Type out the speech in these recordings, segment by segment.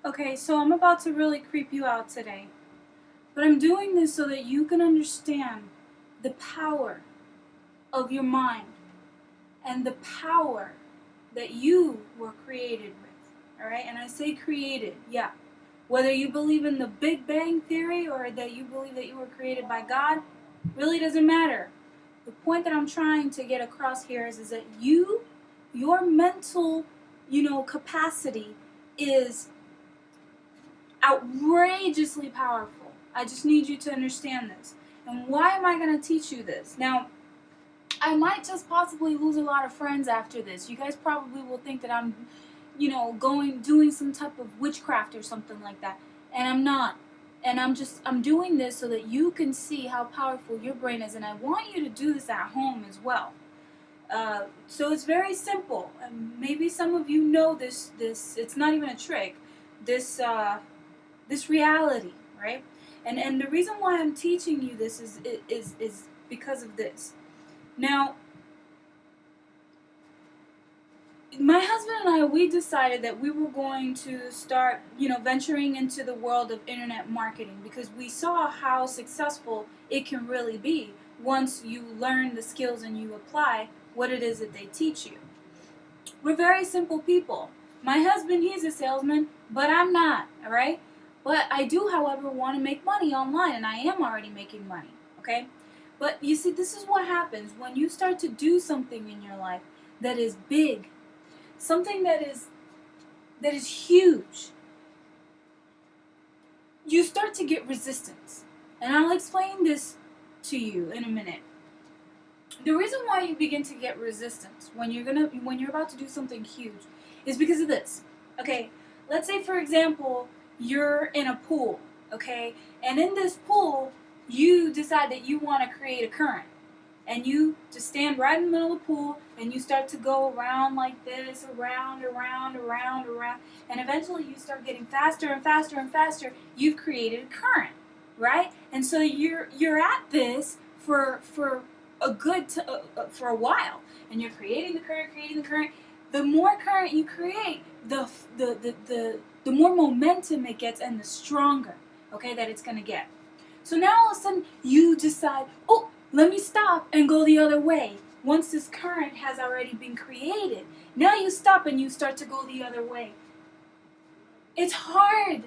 Okay, so I'm about to really creep you out today. But I'm doing this so that you can understand the power of your mind and the power that you were created with. Alright? And I say created, yeah. Whether you believe in the Big Bang Theory or that you believe that you were created by God, really doesn't matter. The point that I'm trying to get across here is that your mental, capacity is outrageously powerful. I just need you to understand this. And why am I going to teach you this? Now, I might just possibly lose a lot of friends after this. You guys probably will think that I'm, doing some type of witchcraft or something like that. And I'm not. And I'm doing this so that you can see how powerful your brain is. And I want you to do this at home as well. So it's very simple. Maybe some of you know this. It's not even a trick. This reality, right? And the reason why I'm teaching you this is because of this. Now, my husband and I, we decided that we were going to start, venturing into the world of internet marketing because we saw how successful it can really be once you learn the skills and you apply what it is that they teach you. We're very simple people. My husband, he's a salesman, but I'm not, all right? But I do, however, want to make money online, and I am already making money, okay? But you see, this is what happens when you start to do something in your life that is big, something that is huge. You start to get resistance. And I'll explain this to you in a minute. The reason why you begin to get resistance when you're about to do something huge is because of this. Okay, let's say for example, you're in a pool, okay? And in this pool, you decide that you want to create a current. And you just stand right in the middle of the pool and you start to go around like this, around, and eventually you start getting faster and faster and faster. You've created a current, right? And so you're at this for a while, and you're creating the current. The more current you create, the more momentum it gets and the stronger, okay, that it's going to get. So now all of a sudden you decide, oh, let me stop and go the other way. Once this current has already been created, now you stop and you start to go the other way. It's hard.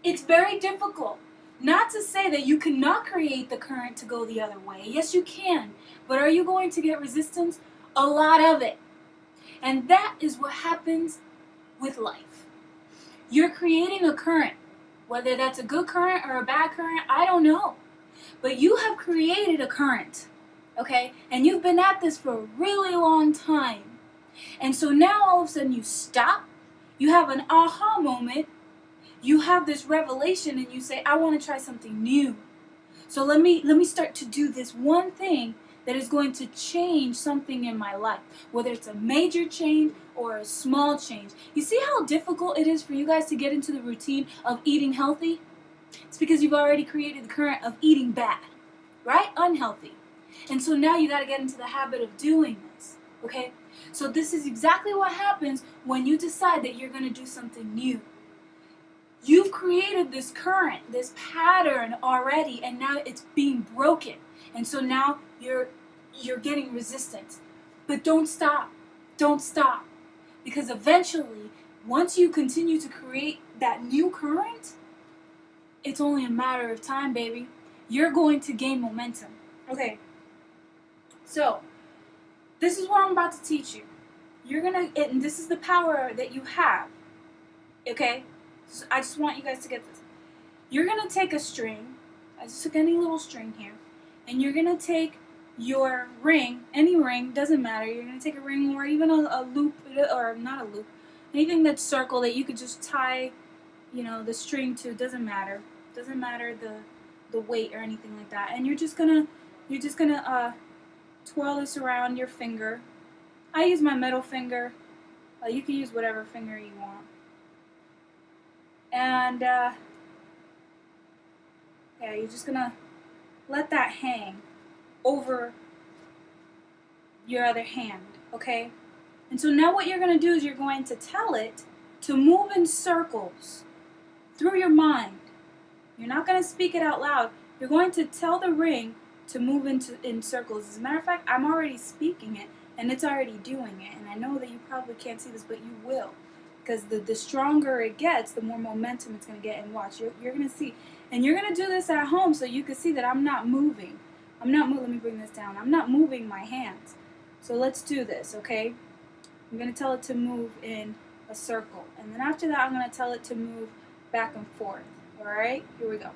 It's very difficult. Not to say that you cannot create the current to go the other way. Yes, you can. But are you going to get resistance? A lot of it. And that is what happens with life. You're creating a current. Whether that's a good current or a bad current, I don't know. But you have created a current, okay? And you've been at this for a really long time. And so now all of a sudden you stop, you have an aha moment, you have this revelation and you say, I want to try something new. So let me start to do this one thing that is going to change something in my life, whether it's a major change or a small change. You see how difficult it is for you guys to get into the routine of eating healthy? It's because you've already created the current of eating bad, right? Unhealthy. And so now you got to get into the habit of doing this, okay? So this is exactly what happens when you decide that you're going to do something new. You've created this current, this pattern already, and now it's being broken. And so now you're getting resistance. But don't stop. Don't stop. Because eventually, once you continue to create that new current, it's only a matter of time, baby. You're going to gain momentum. Okay. So, this is what I'm about to teach you. And this is the power that you have. Okay? So I just want you guys to get this. You're going to take a string. I just took any little string here. And you're going to take your ring, any ring, doesn't matter. You're going to take a ring or even a loop, or not a loop. Anything that's circle that you could just tie, the string to, doesn't matter. Doesn't matter the weight or anything like that. And you're just gonna twirl this around your finger. I use my middle finger. You can use whatever finger you want. And yeah, you're just gonna let that hang over your other hand, okay? And so now what you're gonna do is you're going to tell it to move in circles through your mind. You're not going to speak it out loud. You're going to tell the ring to move in circles. As a matter of fact, I'm already speaking it, and it's already doing it. And I know that you probably can't see this, but you will. Because the stronger it gets, the more momentum it's going to get. And watch, you're going to see. And you're going to do this at home so you can see that I'm not moving. I'm not moving. Let me bring this down. I'm not moving my hands. So let's do this, okay? I'm going to tell it to move in a circle. And then after that, I'm going to tell it to move back and forth. Alright? Here we go.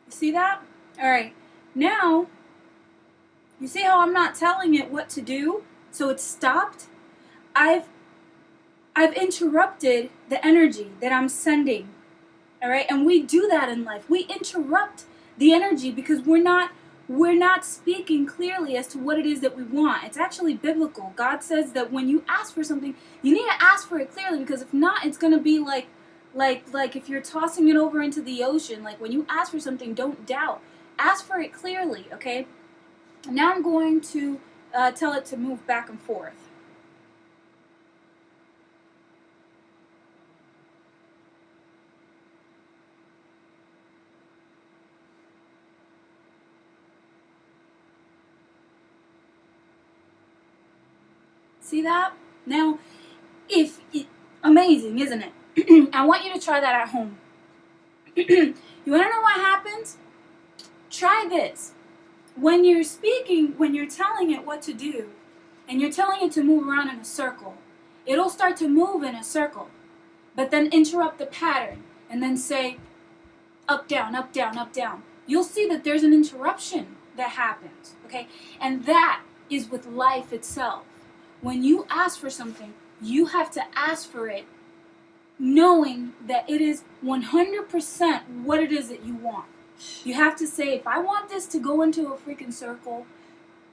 See that? Alright. Now, you see how I'm not telling it what to do? So it's stopped? I've interrupted the energy that I'm sending. Alright? And we do that in life. We interrupt the energy because we're not speaking clearly as to what it is that we want. It's actually biblical. God says that when you ask for something, you need to ask for it clearly, because if not, it's going to be like if you're tossing it over into the ocean. Like, when you ask for something, don't doubt. Ask for it clearly, okay? Now I'm going to tell it to move back and forth. See that? Now, amazing, isn't it? I want you to try that at home. You want to know what happens? Try this. When you're speaking, when you're telling it what to do, and you're telling it to move around in a circle, it'll start to move in a circle, but then interrupt the pattern, and then say, up, down, up, down, up, down. You'll see that there's an interruption that happens, okay? And that is with life itself. When you ask for something, you have to ask for it knowing that it is 100% what it is that you want. You have to say, if I want this to go into a freaking circle,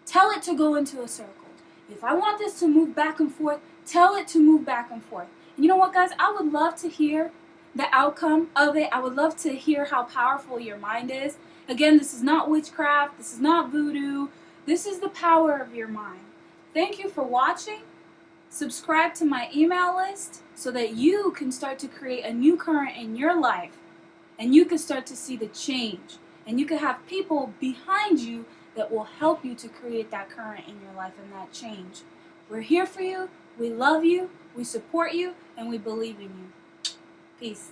tell it to go into a circle. If I want this to move back and forth, tell it to move back and forth. And you know what, guys? I would love to hear the outcome of it. I would love to hear how powerful your mind is. Again, this is not witchcraft. This is not voodoo. This is the power of your mind. Thank you for watching. Subscribe to my email list so that you can start to create a new current in your life, and you can start to see the change, and you can have people behind you that will help you to create that current in your life and that change. We're here for you, we love you, we support you, and we believe in you. Peace.